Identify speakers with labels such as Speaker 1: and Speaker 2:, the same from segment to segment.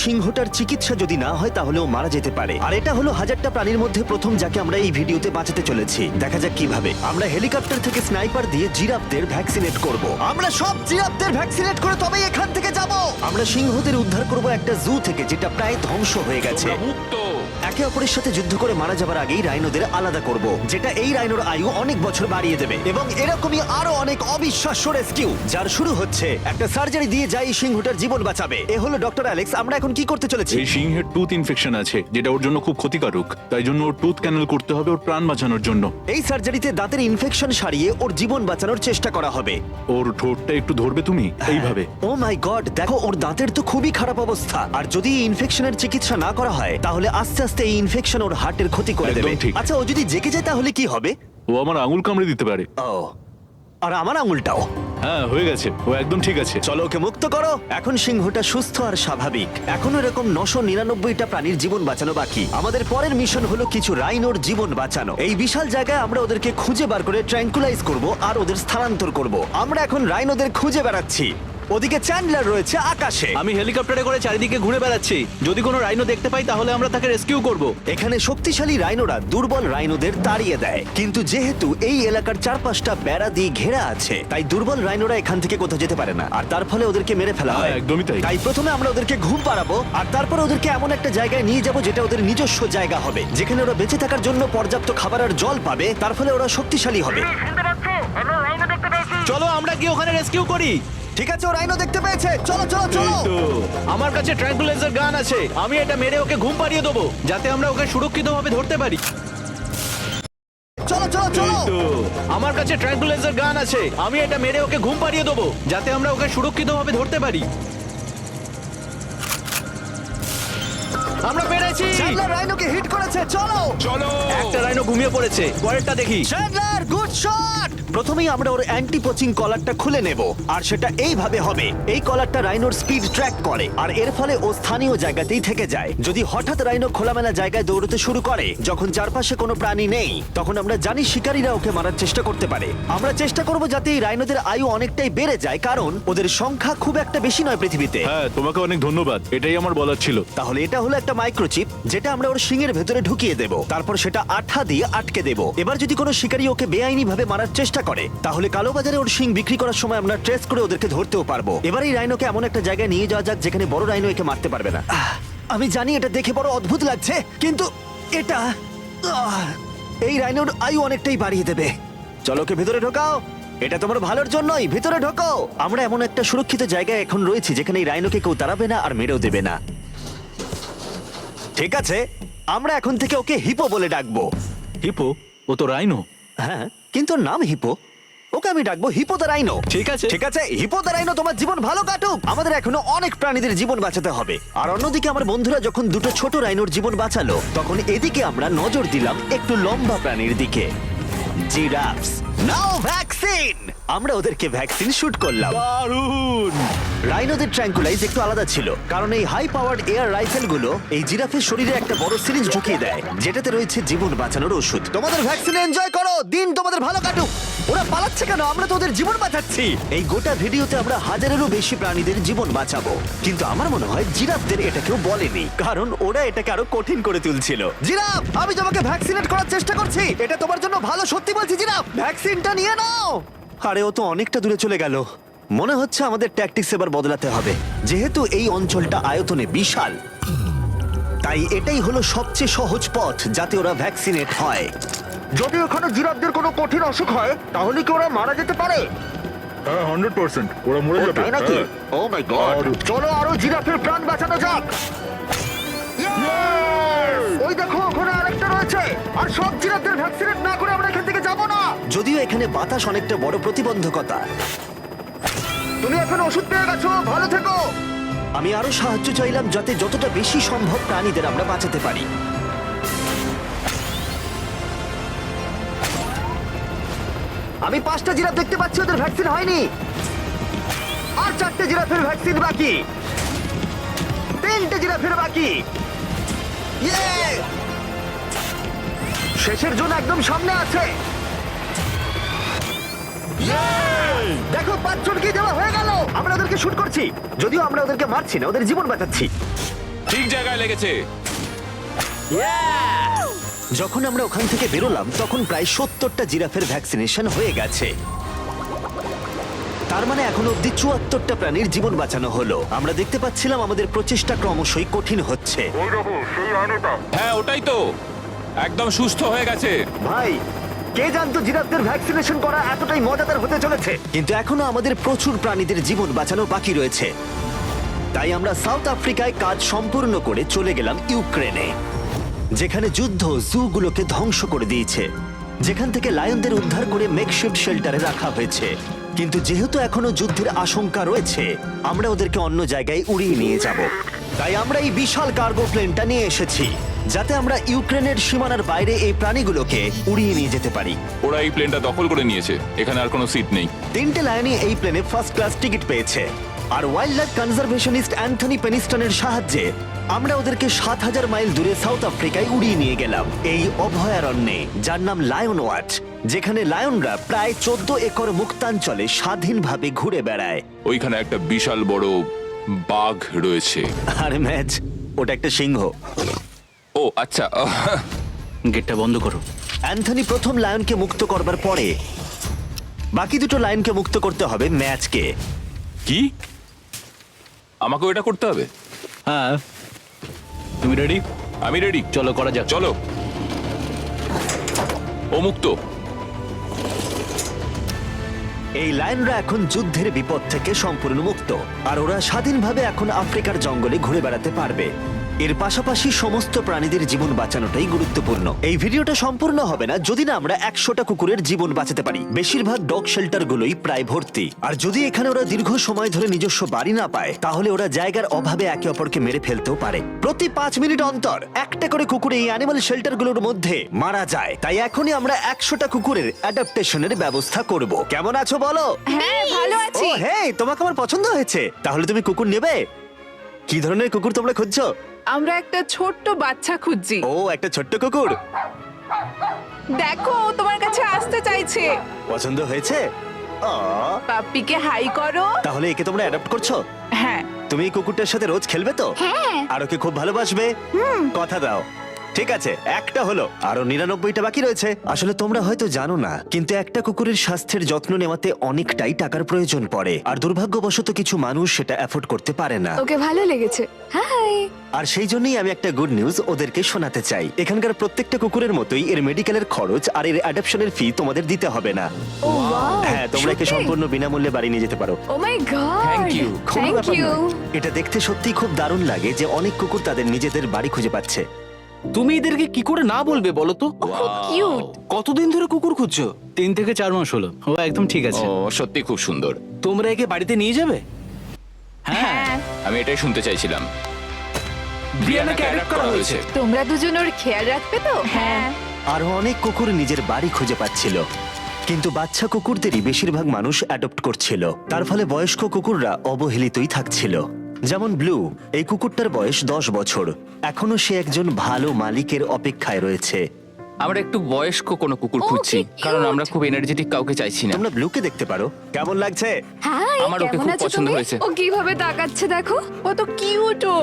Speaker 1: সিংহটার চিকিৎসা যদি না হয় তাহলেও মারা যেতে পারে। আর এটা হলো হাজারটা প্রাণীর মধ্যে প্রথম যাকে আমরা এই ভিডিওতে বাঁচাতে চলেছি। দেখা যাক কিভাবে। আমরা হেলিকপ্টার থেকে স্নাইপার দিয়ে জিরাফদের ভ্যাকসিনেট করব। আমরা সব জিরাফদের ভ্যাকসিনেট করে তবেই এখান থেকে যাব। আমরা সিংহদের উদ্ধার করব একটা জু থেকে যেটা প্রায় ধ্বংস হয়ে গেছে। একে অপরের সাথে যুদ্ধ করে মারা যাবার আগেই রাইনোদের আলাদা করব, যেটা এই রাইনোর আয়ু অনেক বছর বাড়িয়ে দেবে। এবং এরকমই আরো অনেক অবিশ্বাস্য রেস্কিউ, যার শুরু হচ্ছে একটা সার্জারি দিয়ে যাই সিংহটার জীবন বাঁচাবে। এ হলো ডক্টর অ্যালেক্স। আমরা এখন কি করতে চলেছি?
Speaker 2: এই সিংহের টুথ ইনফেকশন আছে, যেটা ওর জন্য খুব ক্ষতিকারক। তাই জন্য ওর টুথ ক্যানেল করতে হবে ওর প্রাণ বাঁচানোর জন্য।
Speaker 1: এই সার্জারিতে দাঁতের ইনফেকশন সারিয়ে ওর জীবন বাঁচানোর চেষ্টা করা হবে।
Speaker 2: ওর ঠোঁটটা একটু ধরবে তুমি এইভাবে।
Speaker 1: ও মাই গড, দেখো ওর দাঁতের তো খুবই খারাপ অবস্থা। আর যদি এই ইনফেকশনের চিকিৎসা না করা হয় তাহলে আস্তে আস্তে এই ইনফেকশন ওর হার্টের ক্ষতি করে
Speaker 2: একদম
Speaker 1: দেবে।
Speaker 2: ঠিক।
Speaker 1: আচ্ছা, ও যদি জেগে যায় তাহলে কি হবে?
Speaker 2: ও আমার আঙুল কামড়ে দিতে পারে।
Speaker 1: ও, আর আমার আঙুলটাও।
Speaker 2: হ্যাঁ, হয়ে গেছে, ও একদম ঠিক আছে।
Speaker 1: চলো ওকে মুক্ত করো। এখন সিংহটা সুস্থ আর স্বাভাবিক। এখনো এরকম 999টা প্রাণীর জীবন বাঁচানো বাকি। আমাদের পরের মিশন হলো কিছু রাইনোর জীবন বাঁচানো। এই বিশাল জায়গায় আমরা ওদেরকে খুঁজে বার করে ট্র্যাঙ্কুলাইজ করব আর ওদের স্থানান্তর করব। আমরা এখন রাইনোদের খুঁজে বেড়াচ্ছি। ওদিকে চ্যান্ডলার রয়েছে আকাশে।
Speaker 3: আমি হেলিকপ্টারে করে চারিদিকে ঘুরে বেড়াচ্ছি। যদি কোনো রাইনো দেখতে পাই তাহলে আমরা তাকে রেস্কিউ করব।
Speaker 1: এখানে শক্তিশালী রাইনোরা দুর্বল রাইনোদের তাড়িয়ে দেয়, কিন্তু যেহেতু এই এলাকার চারপাশটা বেড়া দিয়ে ঘেরা আছে তাই দুর্বল রাইনোরা এখান থেকে কোথাও যেতে পারে না, আর তার ফলে ওদেরকে মেরে ফেলা হয়।
Speaker 2: হ্যাঁ, একদমই তাই।
Speaker 1: তাই প্রথমে আমরা ওদেরকে ঘুম পাড়াবো, আর তারপর ওদেরকে এমন একটা জায়গায় নিয়ে যাব যেটা ওদের নিজস্ব জায়গা হবে, যেখানে ওরা বেঁচে থাকার জন্য পর্যাপ্ত খাবার আর জল পাবে। তার ফলে ওরা শক্তিশালী হবে।
Speaker 3: চলো আমরা কি ওখানে রেস্কিউ করি?
Speaker 1: ঠিক আছে, ও রাইনো দেখতে পেয়েছে। চলো চলো চলো।
Speaker 3: তো আমার কাছে ট্র্যাঙ্কুলাইজার গান আছে, আমি এটা মেরে ওকে ঘুম পাড়িয়ে দেবো যাতে আমরা ওকে সুরক্ষিতভাবে ধরতে পারি।
Speaker 1: চলো চলো চলো।
Speaker 3: তো আমার কাছে ট্র্যাঙ্কুলাইজার গান আছে, আমি এটা মেরে ওকে ঘুম পাড়িয়ে দেবো যাতে আমরা ওকে সুরক্ষিতভাবে ধরতে পারি। আমরা পেরেছি।
Speaker 1: চ্যান্ডলার রাইনোকে হিট করেছে। চলো
Speaker 2: চলো।
Speaker 3: একটা রাইনো ঘুমিয়ে পড়েছে, পরেরটা দেখি।
Speaker 1: Chandler, good shot. প্রথমেই আমরা ওর অ্যান্টি পোচিং কলারটা খুলে নেব, আর সেটা এইভাবে হবে। এই কলারটা রাইনোর স্পিড ট্র্যাক করে, আর এর ফলে ও স্থানীয় জায়গাতেই থেকে যায়। যদি হঠাৎ রাইনো খোলামেলা জায়গায় দৌড়তে শুরু করে যখন চারপাশে কোনো প্রাণী নেই, তখন আমরা জানি শিকারীরা ওকে মারার চেষ্টা করতে পারে। আমরা চেষ্টা করব যাতে এই রাইনোদের আয়ু অনেকটাই বেড়ে যায়, কারণ ওদের সংখ্যা খুব একটা বেশি নয় পৃথিবীতে।
Speaker 2: হ্যাঁ, তোমাকে অনেক ধন্যবাদ, এটাই আমার বলার ছিল।
Speaker 1: তাহলে এটা হলো একটা মাইক্রোচিপ, যেটা আমরা ওর শিংয়ের ভেতরে ঢুকিয়ে দেব। তারপর সেটা আঠা দিয়ে আটকে দেব। এবার যদি কোনো শিকারী ওকে বেআইনি ভাবে মারার চেষ্টা করে তাহলে কালোবাজারে ওর শিং বিক্রি করার সময় আমরা ট্রেস করে ওদেরকে ধরতেও পারবো। এবার এই রাইনোকে এমন একটা জায়গায় নিয়ে যাওয়া যাক যেখানে বড় রাইনো একে মারতে পারবে না। আমি জানি এটা দেখে বড় অদ্ভুত লাগছে, কিন্তু এটা এই রাইনোর আয়ু অনেকটাই বাড়িয়ে দেবে। চলো ওকে ভেতরে ঢোকাও, এটা তোমার ভালোর জন্যই। ভিতরে ঢোকো। আমরা এমন একটা সুরক্ষিত জায়গায় এখন রয়েছি যেখানে এই রাইনোকে কেউ তাড়াবে না আর মেরেও দেবে না। ঠিক আছে, আমরা এখন থেকে ওকে হিপো বলে ডাকবো।
Speaker 2: হিপো? ও তো রাইনো।
Speaker 1: হ্যাঁ, কিন্তু ওর নাম হিপো। ওকে আমি ডাকবো হিপো দ্য রাইনো।
Speaker 3: ঠিক আছে।
Speaker 1: ঠিক আছে, হিপো দ্য রাইনো, তোমার জীবন ভালো কাটুক। আমাদের এখনো অনেক প্রাণীদের জীবন বাঁচাতে হবে। আর অন্যদিকে আমার বন্ধুরা যখন দুটো ছোট রাইনোর জীবন বাঁচালো, তখন এদিকে আমরা নজর দিলাম একটু লম্বা প্রাণীর দিকে, জিরাফস। নাও ভ্যাকসিন। আমরা ওদেরকে ভ্যাকসিন শুট করলাম।
Speaker 2: দারুণ।
Speaker 1: রাইনোদের ট্র্যাঙ্কুলাইজ একটু আলাদা ছিল, কারণ এই হাই পাওয়ার্ড এয়ার রাইফেল গুলো এই জিরাফের শরীরে একটা বড় সিরিঞ্জ ঢুকিয়ে দেয়, যেটাতে রয়েছে জীবন বাঁচানোর ওষুধ। তোমাদের ভ্যাকসিন এনজয় করো, দিন তোমাদের ভালো কাটুক। ওরা পালাচ্ছে কেন? আমরা তো ওদের জীবন বাঁচাচ্ছি। এই গোটা ভিডিওতে আমরা হাজারেরও বেশি প্রাণীদের জীবন বাঁচাবো, কিন্তু আমার মনে হয় জিরাফদের এটা কেউ বলেনি, কারণ ওরা এটাকে আরো কঠিন করে তুলছিল। জিরাফ, আমি তোমাকে ভ্যাকসিনেট করার চেষ্টা করছি, এটা তোমার জন্য ভালো। সত্যি বলছি জিরাফ, ভ্যাকসিনটা নিয়ে নাও। আরে ও তো অনেকটা দূরে চলে গেল। মনে হচ্ছে আমাদের ট্যাকটিক্স এবার বদলাতে হবে। যেহেতু এই অঞ্চলটা আয়তনে বিশাল, তাই এটাই হলো সবচেয়ে সহজ পথ যাতে ওরা ভ্যাকসিনেট হয়। যদি ওখানে জিরাফদের কোনো কঠিন অসুখ হয় তাহলে কি ওরা মারা যেতে পারে?
Speaker 2: হ্যাঁ, 100% ওরা মরে যাবে।
Speaker 1: তাই নাকি? ও মাই গড, চলো আরো জিরাফের প্রাণ বাঁচানো যাক। ওই দেখো, ওখানে আরেকটা রয়েছে। আর সব জিরাফদের ভ্যাকসিনেট না করে আমরা এখান থেকে যাব না। যদিও এখানে বাতাস অনেকটা বড় প্রতিবন্ধকতা। তুমি এখন ওষুধ পেয়ে গেছো, ভালো থেকো। আমি আরো সাহায্য চাইলাম যাতে যতটা বেশি সম্ভব প্রাণীদের আমরা বাঁচাতে পারি। আমি 5টা জিরাফ দেখতে পাচ্ছি, ওদের ভ্যাকসিন হয়নি। আর 4টে জিরাফের ভ্যাকসিন বাকি। 3টে জিরাফের বাকি। ইয়ে! শেষের জন একদম সামনে আছে। দেখো, 5 জনকে দেওয়া হয়ে গেল। আমরা ওদেরকে শুট করছি, যদিও আমরা ওদেরকে মারছি না, ওদের জীবন বাঁচাচ্ছি।
Speaker 4: ঠিক জায়গায় লেগেছে।
Speaker 1: যখন আমরা ওখান থেকে বেরোলাম তখন প্রায় 70টা জিরাফের ভ্যাকসিনেশন হয়ে গেছে। তার মানে এখন অব্দি 74টা প্রাণীর জীবন বাঁচানো হলো। আমরা দেখতে পাচ্ছিলাম আমাদের প্রচেষ্টা ক্রমশই কঠিন হচ্ছে।
Speaker 4: হ্যাঁ ওটাই তো, একদম সুস্থ হয়ে গেছে।
Speaker 1: ভাই, কে জানতো জিরাফদের ভ্যাকসিনেশন করা এতটাই মজাদার হতে চলেছে। কিন্তু এখনো আমাদের প্রচুর প্রাণীদের জীবন বাঁচানো বাকি রয়েছে। তাই আমরা সাউথ আফ্রিকায় কাজ সম্পূর্ণ করে চলে গেলাম ইউক্রেনে, যেখানে যুদ্ধ জুগুলোকে ধ্বংস করে দিয়েছে, যেখান থেকে লায়নদের উদ্ধার করে মেকশিফট শেল্টারে রাখা হয়েছে। কিন্তু যেহেতু এখনো যুদ্ধের আশঙ্কা রয়েছে, আমরা ওদেরকে অন্য জায়গায় উড়িয়ে নিয়ে যাব। তাই আমরা এই বিশাল কার্গো প্লেনটা নিয়ে এসেছি, যাতে আমরা ইউক্রেনের সীমানার বাইরে এই প্রাণীগুলোকে উড়িয়ে নিয়ে যেতে পারি।
Speaker 4: ওরা এই প্লেনটা দখল করে নিয়েছে, এখানে আর কোনো সিট নেই।
Speaker 1: 3টে লায়নই এই প্লেনে ফার্স্ট ক্লাস টিকিট পেয়েছে। আর ওয়াইল্ড লাইফ কনজারভেশনিস্ট অ্যান্থনি পেনিস্টনের সাহায্যে আমরা ওদেরকে 7000 মাইল দূরে সাউথ আফ্রিকায় উড়িয়ে নিয়ে গেলাম, এই অভয়ারণ্যে যার নাম লায়ন ওয়াচ, যেখানে লায়নরা প্রায় 14 একর মুক্তাঞ্চলে স্বাধীনভাবে ঘুরে বেড়ায়।
Speaker 4: ওইখানে একটা বিশাল বড় বাঘ রয়েছে।
Speaker 1: আর ম্যাচ, ওটা একটা সিংহ।
Speaker 4: ও আচ্ছা।
Speaker 3: গেটটা বন্ধ করো।
Speaker 1: অ্যান্থনি প্রথম লায়নকে মুক্ত করবার পরে বাকি দুটো লায়নকে মুক্ত করতে হবে ম্যাচকে।
Speaker 4: কি, আমাকে এটা করতে হবে?
Speaker 3: হ্যাঁ, তুমি রেডি?
Speaker 4: আমি রেডি।
Speaker 3: চলো করা যাক।
Speaker 4: চলো। ও মুক্ত।
Speaker 1: এই লায়নরা এখন যুদ্ধের বিপদ থেকে সম্পূর্ণ মুক্ত, আর ওরা স্বাধীনভাবে এখন আফ্রিকার জঙ্গলে ঘুরে বেড়াতে পারবে। এর পাশাপাশি সমস্ত প্রাণীদের জীবন বাঁচানোটাই গুরুত্বপূর্ণ। এই ভিডিওটা সম্পূর্ণ হবে না যদি না আমরা 100টা কুকুরের জীবন বাঁচাতে পারি। বেশিরভাগ ডগ শেল্টার গুলোই প্রায় ভর্তি, আর যদি এখানে ওরা দীর্ঘ সময় ধরে নিজস্ব বাড়ি না পায়, তাহলে ওরা জায়গার অভাবে একে অপরকে মেরে ফেলতেও পারে। প্রতি 5 মিনিট অন্তর একটা করে কুকুর এই অ্যানিমাল শেল্টার গুলোর মধ্যে মারা যায়। তাই এখনই আমরা 100টা কুকুরের অ্যাডাপ্টেশনের ব্যবস্থা করব। কেমন আছো বলো?
Speaker 5: হ্যাঁ, ভালো
Speaker 1: ও
Speaker 5: আছি।
Speaker 1: হেই, তোমাকে আমার পছন্দ হয়েছে। তাহলে তুমি কুকুর নেবে? কি ধরনের কুকুর তোমরা খুঁজছো?
Speaker 5: আমরা একটা ছোট্ট বাচ্চা খুঁজছি।
Speaker 1: ও, একটা ছোট্ট কুকুর
Speaker 5: দেখো, ও তোমার কাছে আসতে চাইছে।
Speaker 1: পছন্দ হয়েছে? আ,
Speaker 5: পাপ্পিকে হাই করো।
Speaker 1: তাহলে একে তোমরা অ্যাডাপ্ট করছো?
Speaker 5: হ্যাঁ।
Speaker 1: তুমি এই কুকুরটার সাথে রোজ খেলবে তো?
Speaker 5: হ্যাঁ।
Speaker 1: আর ওকে খুব ভালোবাসবে? কথা দাও। ঠিক আছে, একটা হলো, আরো 99টা বাকি রয়েছে। আসলে তোমরা হয়তো জানো না, কিন্তু একটা কুকুরের স্বাস্থ্যের যত্ন নেওয়াতে অনেকটাই টাকার প্রয়োজন পড়ে, আর দুর্ভাগ্যবশত কিছু মানুষ সেটা অ্যাফোর্ড করতে পারে না।
Speaker 6: ওকে ভালো লেগেছে। হাই।
Speaker 1: আর সেই জন্যই আমি একটা গুড নিউজ ওদেরকে শোনাতে চাই। এখানকার প্রত্যেকটা কুকুরের মতোই এর মেডিকেলের খরচ আর এর অ্যাডপশনের ফি তোমাদের দিতে হবে না।
Speaker 6: ও ওয়াও।
Speaker 1: হ্যাঁ, তোমরা একে সম্পূর্ণ বিনামূল্যে বাড়ি নিয়ে যেতে পারো।
Speaker 6: ও মাই গড।
Speaker 4: Thank you.
Speaker 1: কোনো
Speaker 6: থ্যাংক
Speaker 1: ব্যাপার
Speaker 6: ইউ।
Speaker 1: নয়। এটা দেখতে সত্যিই খুব দারুণ লাগে যে অনেক কুকুর তাদের নিজেদের বাড়ি খুঁজে পাচ্ছে।
Speaker 7: তুমি এদেরকে কি করে না বলবে বলো তো?
Speaker 6: খুব কিউট।
Speaker 7: কতদিন ধরে কুকুর খুঁজছো?
Speaker 3: 3 থেকে 4 মাস হলো। ও একদম ঠিক আছে।
Speaker 4: ও সত্যি খুব সুন্দর।
Speaker 7: তোমরা একে বাড়িতে নিয়ে যাবে?
Speaker 5: হ্যাঁ।
Speaker 4: আমি এটাই শুনতে চাইছিলাম।
Speaker 7: ব্রিয়ানাকে adopt করা হয়েছে।
Speaker 6: তোমরা দুজন ওর খেয়াল রাখবে তো?
Speaker 5: হ্যাঁ।
Speaker 1: আরো অনেক কুকুর নিজের বাড়ি খুঁজে পাচ্ছিল, কিন্তু বাচ্চা কুকুরদেরই বেশিরভাগ মানুষ অ্যাডপ্ট করছিল। তার ফলে বয়স্ক কুকুররা অবহেলিতই থাকছিল। যেমন ব্লু, এই কুকুরটার বয়স 10 বছর। এখনো সে একজন ভালো মালিকের অপেক্ষায় রয়েছে।
Speaker 8: আমরা একটু বয়স্ক কোনো কুকুর
Speaker 6: ও,
Speaker 8: খুঁজছি,
Speaker 6: কি cute!
Speaker 8: কারণ আমরা খুব এনার্জেটিক কাউকে চাইছি না।
Speaker 1: তোমরা ব্লুকে দেখতে পারো, কেমন লাগছে?
Speaker 6: হাই।
Speaker 8: আমার ওকে
Speaker 6: কেমন
Speaker 8: খুব
Speaker 6: আছো
Speaker 8: পছন্দ
Speaker 6: তুমি?
Speaker 8: হয়েছে।
Speaker 6: ও কিভাবে তাকাচ্ছে দেখো।
Speaker 5: কত কিউট ও।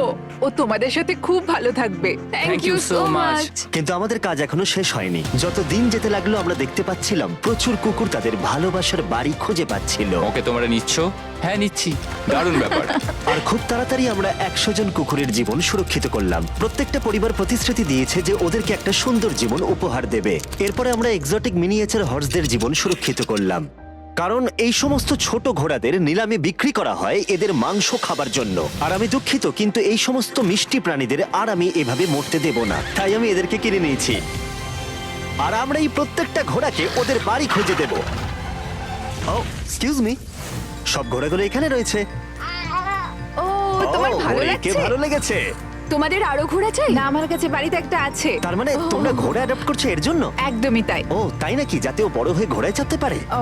Speaker 5: ও তোমাদের সাথে খুব ভালো থাকবে।
Speaker 6: Thank you so much.
Speaker 1: কিন্তু আমাদের কাজ এখনো শেষ হয়নি। যত দিন যেতে লাগলো আমরা দেখতে পাচ্ছিলাম প্রচুর কুকুর তাদের ভালোবাসার বাড়ি খুঁজে পাচ্ছিল।
Speaker 4: ওকে তোমরা নিচ্ছ?
Speaker 8: হ্যাঁ নিচ্ছি।
Speaker 4: দারুণ ব্যাপার।
Speaker 1: আর খুব তাড়াতাড়ি আমরা 100 জন কুকুরের জীবন সুরক্ষিত করলাম। প্রত্যেকটা পরিবার প্রতিশ্রুতি দিয়েছে যে ওদেরকে একটা সুন্দর জীবন উপহার দেবে। এরপরে আমরা এক্সোটিক মিনিয়েচার হর্সদের জীবন সুরক্ষিত করলাম, কারণ এই সমস্ত ছোট ঘোড়াদের নিলামে বিক্রি করা হয় এদের মাংস খাবার জন্য। আর আমি দুঃখিত, কিন্তু এই সমস্ত মিষ্টি প্রাণীদের আর আমি এভাবে মরতে দেব না, তাই আমি এদেরকে কিনে নিয়েছি। আর আমরা এই প্রত্যেকটা ঘোড়াকে ওদের বাড়ি খুঁজে দেব। ও এক্সকিউজ মি, সব ঘোড়াগুলো এখানে রয়েছে।
Speaker 5: ও, তোমার
Speaker 1: ও,
Speaker 5: ভালো
Speaker 1: ওরে, কে
Speaker 5: লাগছে?
Speaker 1: ভালো লেগেছে?
Speaker 6: তোমাদের আরো ঘোড়া চাই?
Speaker 5: না, আমার কাছে বাড়িতে একটা আছে।
Speaker 1: তার মানে তোমরা ঘোড়া অ্যাডাপ্ট করছো এর জন্য?
Speaker 5: একদমই তাই।
Speaker 1: ও তাই নাকি? যাতে ও বড় হয়ে ঘোড়ায় চাপতে পারে?
Speaker 5: ও,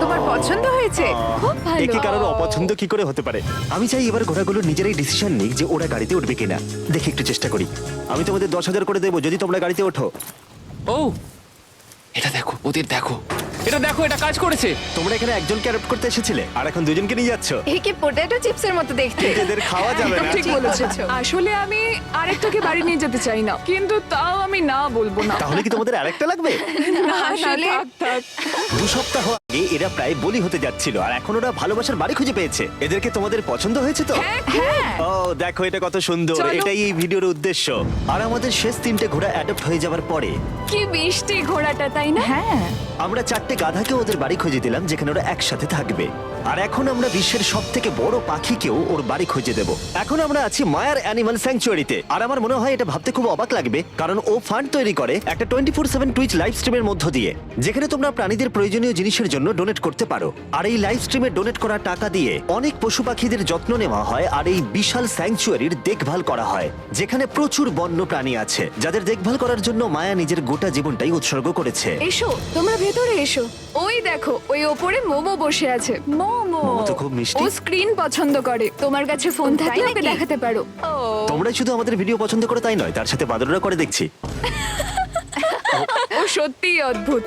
Speaker 5: তোমার পছন্দ হয়েছে?
Speaker 6: খুব ভালো।
Speaker 1: একে কারোর অপছন্দ কি করে হতে পারে? আমি চাই এবার ঘোড়াগুলো নিজেরাই ডিসিশন নিক যে ওরা গাড়িতে উঠবে কিনা। দেখি একটু চেষ্টা করি। আমি তোমাদের 10,000 করে দেবো যদি তোমরা গাড়িতে ওঠো।
Speaker 8: ও এটা দেখো, ওদের দেখো। এটা দেখো, এটা কাজ করেছে।
Speaker 1: তোমরা এখানে একজনকে অ্যাডপ্ট করতে এসেছিলে আর এখন দুজনকে নিয়ে যাচ্ছ।
Speaker 6: একে পটেটো চিপসের মতো দেখতে।
Speaker 1: এদের খাওয়া যাবে না।
Speaker 5: ঠিক বলেছো। আসলে আমি আরেকটাকে বাড়ি নিয়ে যেতে চাই না, কিন্তু তাও আমি না বলবো না।
Speaker 1: তাহলে কি তোমাদের আরেকটা লাগবে?
Speaker 5: আসলে থাক।
Speaker 1: 2 সপ্তাহ আগে এরা প্রায় বলি হতে যাচ্ছিল আর এখন ওরা ভালোবাসার বাড়ি খুঁজে পেয়েছে। এদেরকে তোমাদের পছন্দ হয়েছে তো?
Speaker 5: হ্যাঁ
Speaker 1: ও দেখো, এটা কত সুন্দর।
Speaker 5: চলো।
Speaker 1: এটাই এই ভিডিওর উদ্দেশ্য। আর আমাদের শেষ 3টে ঘোড়া অ্যাডপ্ট হয়ে যাওয়ার পরে
Speaker 6: কি মিষ্টি ঘোড়াটা, তাই না?
Speaker 5: হ্যাঁ,
Speaker 1: আমরা 4টে গাধাকে ওদের বাড়ি খুঁজে দিলাম যেখানে ওরা একসাথে থাকবে। আর এখন আমরা বিশ্বের সবথেকে বড় পাখিকেও ওর বাড়ি খুঁজে দেব। এখন আমরা আছি মায়ার অ্যানিমাল স্যাংচুয়ারিতে। আর আমার মনে হয় এটা ভাবতে খুব অবাক লাগবে, কারণ ও ফান্ড তৈরি করে একটা 24/7 টুইচ লাইভ স্ট্রিমের মধ্য দিয়ে, যেখানে তোমরা প্রাণীদের প্রয়োজনীয় জিনিসের জন্য ডোনেট করতে পারো। আর এই লাইভ স্ট্রিমে ডোনেট করা টাকা দিয়ে অনেক পশু পাখিদের যত্ন নেওয়া হয় আর এই বিশাল স্যাংচুয়ারির দেখভাল করা হয়, যেখানে প্রচুর বন্য প্রাণী আছে যাদের দেখভাল করার জন্য মায়া নিজের গোটা জীবনটাই উৎসর্গ করেছে।
Speaker 6: এসো, তোমরা ভেতরে এসো। ওই দেখো, ওই ওপরে মোমো বসে আছে।
Speaker 5: মোমো।
Speaker 1: মোমো তো খুব মিষ্টি।
Speaker 6: ও স্ক্রিন পছন্দ করে। তোমার কাছে ফোন থাকলে
Speaker 5: তাই
Speaker 6: ওকে
Speaker 5: নাকি?
Speaker 6: দেখাতে পারো।
Speaker 1: তোমরা শুধু আমাদের ভিডিও পছন্দ করো তাই নয়, তার সাথে বাদররা করে দেখছি।
Speaker 6: ও সত্যিই অদ্ভুত।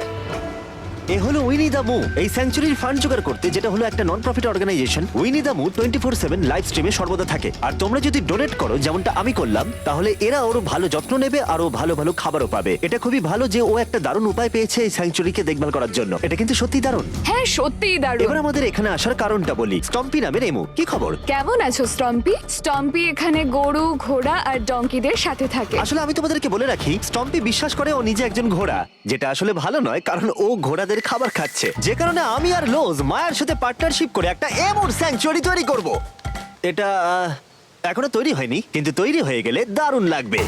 Speaker 1: এ হলো উইনি দা মু, এই স্যাংচুরির ফান্ড জোগাড় করতে, যেটা হলো একটা নন প্রফিট অর্গানাইজেশন। উইনি দা মু 24/7 লাইভ স্ট্রিমে সর্বদা থাকে। আর তোমরা যদি ডোনেট করো, যেমনটা আমি করলাম, তাহলে এরা ওর ভালো যত্ন নেবে আর ও ভালো ভালো খাবারও পাবে। এটা খুবই ভালো যে ও একটা দারুণ উপায় পেয়েছে এই স্যাংচুরিকে দেখভাল করার জন্য। এটা কিন্তু সত্যি দারুণ।
Speaker 6: হ্যাঁ, সত্যিই দারুণ।
Speaker 1: এবার আমাদের এখানে আসার কারণটা বলি। স্টম্পি নামের এমু, কি খবর?
Speaker 6: কেমন আছো স্টম্পি? স্টম্পি এখানে গরু, ঘোড়া আর ডঙ্কিদের সাথে থাকে।
Speaker 1: আসলে আমি তোমাদেরকে বলে রাখি, স্টম্পি বিশ্বাস করে ও নিজে একজন ঘোড়া, যেটা আসলে ভালো নয়, কারণ ও ঘোড়াদের খাবার খাচ্ছে। যে কারণে আমি আর লোজ মায়ের সাথে পার্টনারশিপ করে একটা এমন স্যাংচুয়ারি তৈরি করব। এটা এখনো তৈরি হয়নি, কিন্তু তৈরি হয়ে গেলে দারুণ লাগবে।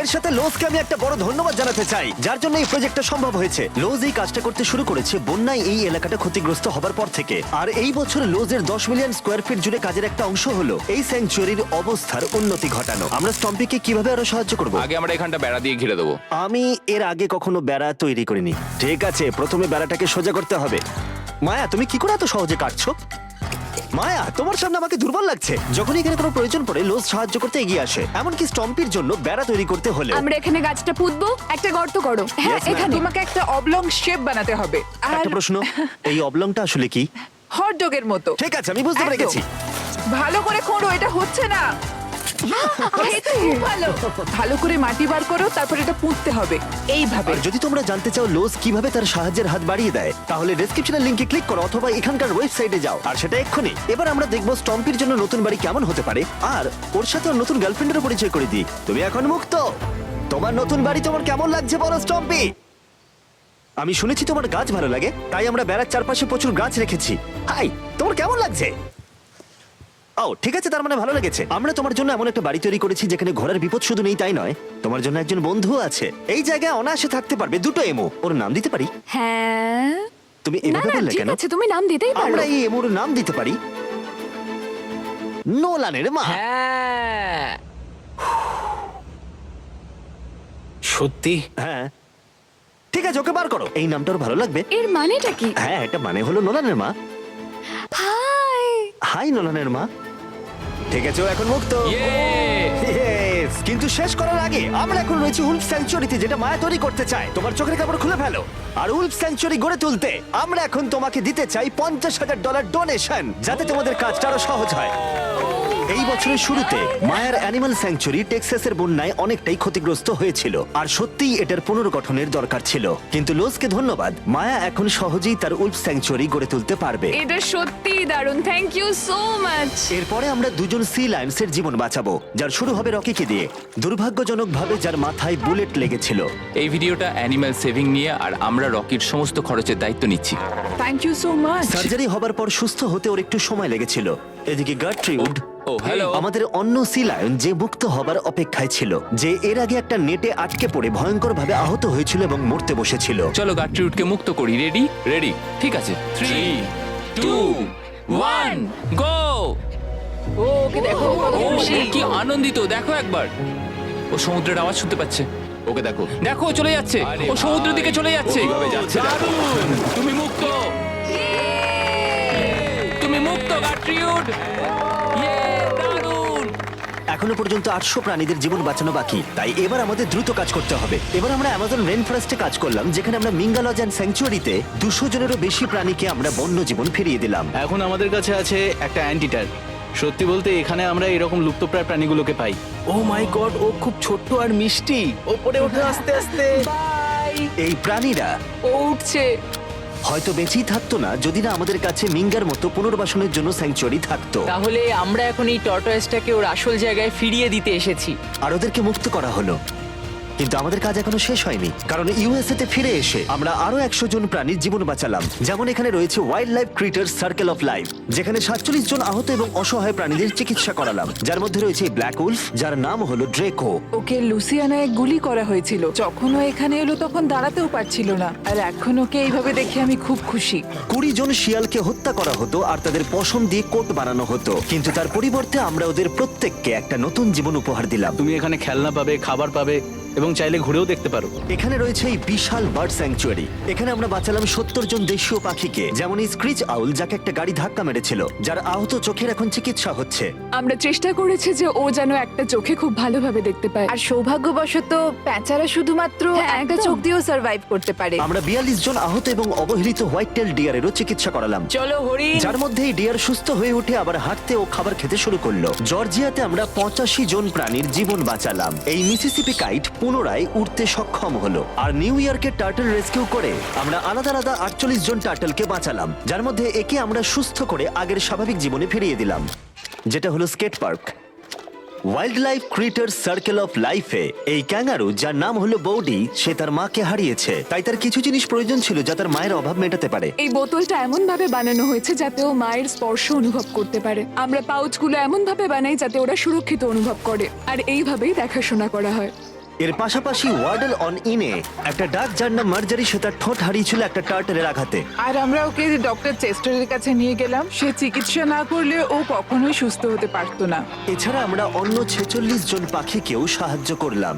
Speaker 1: এর সাথে লোজকে আমি একটা বড় ধন্যবাদ জানাতে চাই, যার জন্য এই প্রজেক্টটা সম্ভব হয়েছে। লোজ এই কাজটা করতে শুরু করেছে বন্যায় এই এলাকাটা ক্ষতিগ্রস্ত হবার পর থেকে। আর এই বছর লোজের 10 মিলিয়ন স্কোয়ার ফিট জুড়ে কাজের একটা অংশ হলো এই স্যাংচুয়ারির অবস্থার উন্নতি ঘটানো। আমরা স্টম্পিকে কিভাবে আরো সাহায্য করব?
Speaker 4: আগে আমরা এখানটা বেড়া দিয়ে ঘিরে দেবো।
Speaker 1: আমি এর আগে কখনো বেড়া তৈরি করিনি। ঠিক আছে, প্রথমে বেড়াটাকে সোজা করতে হবে। মায়া, তুমি কি করে এত সহজে কাটছো? মায়া, তোমার সামনে আমাকে দুর্বল লাগছে। যখন এখানে কোনো প্রয়োজন পড়ে, লোজ সাহায্য করতে এগিয়ে আসে। এমনকি স্টম্পির জন্য বেড়া তৈরি করতে হলে।
Speaker 6: আমরা এখানে গাছটা পুঁতবো, একটা গর্ত করো। হ্যাঁ,
Speaker 1: Yes, ma'am.
Speaker 6: এখানে।
Speaker 5: তোমাকে একটা অবলং শেপ বানাতে হবে। আর
Speaker 1: একটা প্রশ্ন, এই অবলংটা আসলে কি?
Speaker 5: হটডগের মতো।
Speaker 1: ঠিক আছে, আমি বুঝতে পেরে
Speaker 5: একদম।
Speaker 1: গেছি।
Speaker 5: ভালো করে খোঁড়ো, এটা হচ্ছে না। এই তো, খুব ভালো। ভালো করে মাটি বার করো, তারপর এটা পুঁততে হবে এইভাবে।
Speaker 1: আর যদি তোমরা জানতে চাও লোজ কিভাবে তার সাহায্যের হাত বাড়িয়ে দেয়, তাহলে ডেসক্রিপশনের লিংকে ক্লিক করো অথবা এখানকার ওয়েবসাইটে যাও, আর সেটা এক্ষুনি। এবার আমরা দেখবো স্টম্পির জন্য নতুন বাড়ি কেমন হতে পারে, আর ওর সাথে ওর নতুন গার্লফ্রেন্ডেরও পরিচয় করে দিই। তুমি এখন মুক্ত। তোমার নতুন বাড়ি তোমার কেমন লাগছে বলো স্টম্পি? আমি শুনেছি তোমার গাছ ভালো লাগে, তাই আমরা বেড়ার চারপাশে প্রচুর গাছ রেখেছি। হাই, তোমার কেমন লাগছে? ও ঠিক আছে, তার মানে ভালো লেগেছে। আমরা তোমার জন্য এমন একটা বাড়ি তৈরি করেছি যেখানে ঘোড়ার বিপদ শুধু নেই তাই নয়, তোমার জন্য একজন বন্ধু আছে। এই জায়গায় অনায়াসে থাকতে পারবে 2টো এমো। ওর নাম দিতে পারি?
Speaker 6: হ্যাঁ।
Speaker 1: তুমি
Speaker 6: না
Speaker 1: এভাবে
Speaker 6: না,
Speaker 1: বললে
Speaker 6: ঠিক
Speaker 1: কেন?
Speaker 6: আছে, তুমি নাম দিতেই পারো।
Speaker 1: আমরা এই এমোর নাম দিতে পারি নোলানের মা।
Speaker 7: সত্যি?
Speaker 1: হ্যাঁ ঠিক আছে, ওকে বার করো। এই নামটা ওর ভালো লাগবে।
Speaker 6: এর মানেটা কি?
Speaker 1: হ্যাঁ, এটা মানে হলো নোলানের মা।
Speaker 6: হাই।
Speaker 1: হাই নোলানের মা। ঠিক আছে, ও এখন মুক্ত।
Speaker 4: Yay!
Speaker 1: Yes! কিন্তু শেষ করার আগে আমরা এখন রয়েছি উলফ স্যাংচুয়ারিতে, যেটা মায়া তৈরি করতে চায়। তোমার চোখের কাপড় খুলে ফেলো। আর উলফ স্যাংচুয়ারি গড়ে তুলতে আমরা এখন তোমাকে দিতে চাই $50,000 ডোনেশন, যাতে তোমাদের কাজটা আরো সহজ হয়। এই বছরের শুরুতে মায়ার অ্যানিমাল স্যাংচুয়ারি টেক্সাসের বন্যায় অনেকটাই ক্ষতিগ্রস্ত হয়েছিল, আর সত্যিই এটার পুনর্গঠনের দরকার ছিল। কিন্তু লোজকে ধন্যবাদ, মায়া এখন সহজেই তার উলফ স্যাংচুয়ারি গড়ে তুলতে পারবে।
Speaker 6: এটা সত্যিই দারুণ। Thank you so much.
Speaker 1: এরপরে আমরা দুজন সি লায়ন্সের জীবন বাঁচাবো, যার শুরু হবে রকিকে দিয়ে, দুর্ভাগ্যজনকভাবে যার মাথায় বুলেট লেগেছিল।
Speaker 8: এই ভিডিওটা অ্যানিম্যাল সেভিং নিয়ে, আর আমরা রকির সমস্ত খরচের দায়িত্ব নিচ্ছি।
Speaker 5: Thank you so much.
Speaker 1: Surgery হবার পর সুস্থ হতে ওর একটু সময় লেগেছিল। এদিকে গার্ট্রিউড,
Speaker 8: ও হ্যালো।
Speaker 1: আমাদের অন্য সি লায়ন, যে মুক্ত হবার অপেক্ষায় ছিল, যে এর আগে একটা নেটে আটকে পড়ে ভয়ঙ্করভাবে আহত হয়েছিল এবং মরতে বসেছিল।
Speaker 8: চলো গাট্রিউডকে মুক্ত করি। রেডি?
Speaker 4: রেডি।
Speaker 8: ঠিক আছে, 3, 2, 1, গো!
Speaker 5: ও, ওকে দেখো কত
Speaker 8: ও
Speaker 5: খুশি।
Speaker 8: কি আনন্দিত, দেখো একবার। ও সমুদ্রের আওয়াজ শুনতে পাচ্ছে।
Speaker 4: ওকে দেখো।
Speaker 8: দেখো, ও চলে যাচ্ছে।
Speaker 4: আরে
Speaker 8: ও সমুদ্রের
Speaker 4: ভাই,
Speaker 8: দিকে চলে যাচ্ছে।
Speaker 4: ও কিভাবে যাচ্ছে দেখো।
Speaker 8: দারুণ! তুমি মুক্ত। তুমি মুক্ত গাট্রিউড। ইয়ে, দারুণ!
Speaker 1: এখনো পর্যন্ত 800 প্রাণীদের জীবন বাঁচানো বাকি, তাই এবার আমাদের দ্রুত কাজ করতে হবে। এবার আমরা অ্যামাজন রেন ফরেস্টে কাজ করলাম, যেখানে আমরা মিঙ্গালজ অ্যান্ড স্যাংচুয়ারিতে 200 জনেরও বেশি প্রাণীকে আমরা বন্য জীবন ফিরিয়ে দিলাম।
Speaker 3: এখন আমাদের কাছে আছে একটা অ্যান্টিটার। সত্যি বলতে এখানে আমরা এরকম লুপ্তপ্রায় প্রাণীগুলোকে পাই।
Speaker 7: ও মাই গড, ও খুব ছোট্ট আর মিষ্টি। ওপরে ওঠে আস্তে আস্তে।
Speaker 5: বাই।
Speaker 1: এই প্রাণীরা
Speaker 5: ও উঠছে।
Speaker 1: হয়তো বেঁচেই থাকতো না যদি না আমাদের কাছে মিঙ্গার মতো পুনর্বাসনের জন্য স্যাংচুয়ারি থাকতো।
Speaker 9: তাহলে আমরা এখন এই টর্টয়েসটাকে ওর আসল জায়গায় ফিরিয়ে দিতে এসেছি।
Speaker 1: আর ওদেরকে মুক্ত করা হলো। কিন্তু আমাদের কাজ এখনো শেষ হয়নি, কারণ ইউএসএ তে ফিরে এসে আমরা আরো 100 জন প্রাণীর জীবন বাঁচালাম। যেমন এখানে রয়েছে wild life critters circle of life, যেখানে 47 জন আহত এবং অসহায় প্রাণীদের চিকিৎসা করালাম, যার মধ্যে রয়েছে ব্ল্যাক উলফ, যার নাম হলো ড্রেকো।
Speaker 5: ওকে লুসিয়ানায় গুলি করা হয়েছিল। যখন ও এখানে এলো তখন দাঁড়াতেও পারছিল না, আর এখন ওকে এইভাবে দেখে আমি খুব খুশি।
Speaker 1: 20 জন শিয়ালকে হত্যা করা হতো আর তাদের পশম দিয়ে কোট বানানো হতো, কিন্তু তার পরিবর্তে আমরা ওদের প্রত্যেককে একটা নতুন জীবন উপহার দিলাম।
Speaker 3: তুমি এখানে খেলনা পাবে, খাবার পাবে এবং চাইলে ঘুরেও দেখতে পারো।
Speaker 1: এখানে রয়েছে এই বিশাল বার্ড স্যাংচুয়ারি। এখানে আমরা বাঁচালাম 70 জন দেশীয় পাখিকে, যেমন এই স্ক্রিচ আউল, যাকে একটা গাড়ি ধাক্কা মেরেছিল, যার আহত চোখের এখন চিকিৎসা হচ্ছে।
Speaker 6: আমরা চেষ্টা করেছি যে ও যেন একটা চোখে খুব ভালোভাবে দেখতে পায়।
Speaker 5: আর সৌভাগ্যবশত প্যাঁচারা শুধুমাত্র
Speaker 6: হ্যাঁ,
Speaker 5: একটা
Speaker 6: একদম।
Speaker 5: চোখ দিয়েও সার্ভাইভ করতে পারে।
Speaker 1: আমরা 42 জন আহত এবং অবহেলিত হোয়াইট টেল ডিয়ারেরও চিকিৎসা করালাম,
Speaker 9: চলো হরিণ।
Speaker 1: যার মধ্যে এই ডিয়ার সুস্থ হয়ে উঠে আবার হাঁটতে ও খাবার খেতে শুরু করলো। জর্জিয়াতে আমরা 85 জন প্রাণীর জীবন বাঁচালাম। এই মিসিসিপি কাইট পুনরায় উঠতে সক্ষম হলো। আর নিউ ইয়র্কের টার্টল রেস্কিউ করে আমরা আলাদা আলাদা 48 জন টার্টলকে বাঁচালাম, যার মধ্যে একে আমরা সুস্থ করে আগের স্বাভাবিক জীবনে ফিরিয়ে দিলাম, যেটা হলো skate park. Wild life critter circle of লাইফে এই ক্যাঙ্গারু, যার নাম হলো বৌডি, সে তার মাকে হারিয়েছে, তাই তার কিছু জিনিস প্রয়োজন ছিল যা তার মায়ের অভাব মেটাতে পারে।
Speaker 6: এই বোতলটা এমন ভাবে বানানো হয়েছে যাতে ও মায়ের স্পর্শ অনুভব করতে পারে। আমরা পাউচগুলো এমন ভাবে বানাই যাতে ওরা সুরক্ষিত অনুভব করে, আর এইভাবেই দেখাশোনা করা হয়।
Speaker 1: এর পাশাপাশি ওয়ার্ডল অন ইনে একটা ডাক, যার নাম মার্জারি, সে তার ঠোঁট হারিয়েছিল একটা টার্টেলের আঘাতে।
Speaker 5: আর আমরা ওকে ডক্টর চেস্টারের কাছে নিয়ে গেলাম। সে চিকিৎসা না করলে ও কখনোই সুস্থ হতে পারতো না।
Speaker 1: এছাড়া আমরা অন্য 46 জন পাখিকেও সাহায্য করলাম।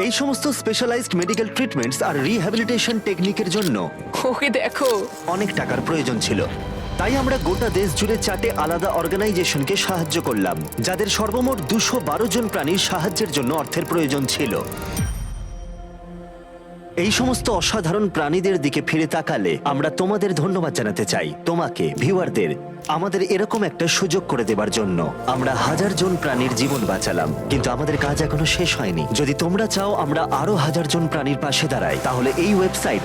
Speaker 1: এই সমস্ত স্পেশালাইজড মেডিকেল ট্রিটমেন্টস আর রিহ্যাবিলিটেশন টেকনিকের জন্য
Speaker 9: ওকে দেখো।
Speaker 1: অনেক টাকার প্রয়োজন ছিল, তাই আমরা গোটা দেশ জুড়ে 4টে আলাদা অর্গানাইজেশনকে সাহায্য করলাম, যাদের সর্বমোট 212 জন প্রাণীর সাহায্যের জন্য অর্থের প্রয়োজন ছিল। এই সমস্ত অসাধারণ প্রাণীদের দিকে ফিরে তাকালে আমরা তোমাদের ধন্যবাদ জানাতে চাই, তোমাকে ভিউয়ারদের, আমাদের এরকম একটা সুযোগ করে দেবার জন্য। আমরা 1000 জন প্রাণীর জীবন বাঁচালাম, কিন্তু আমাদের কাজ এখনো শেষ হয়নি। যদি তোমরা চাও আমরা আরো 1000 জন প্রাণীর পাশে দাঁড়াই, তাহলে এই ওয়েবসাইট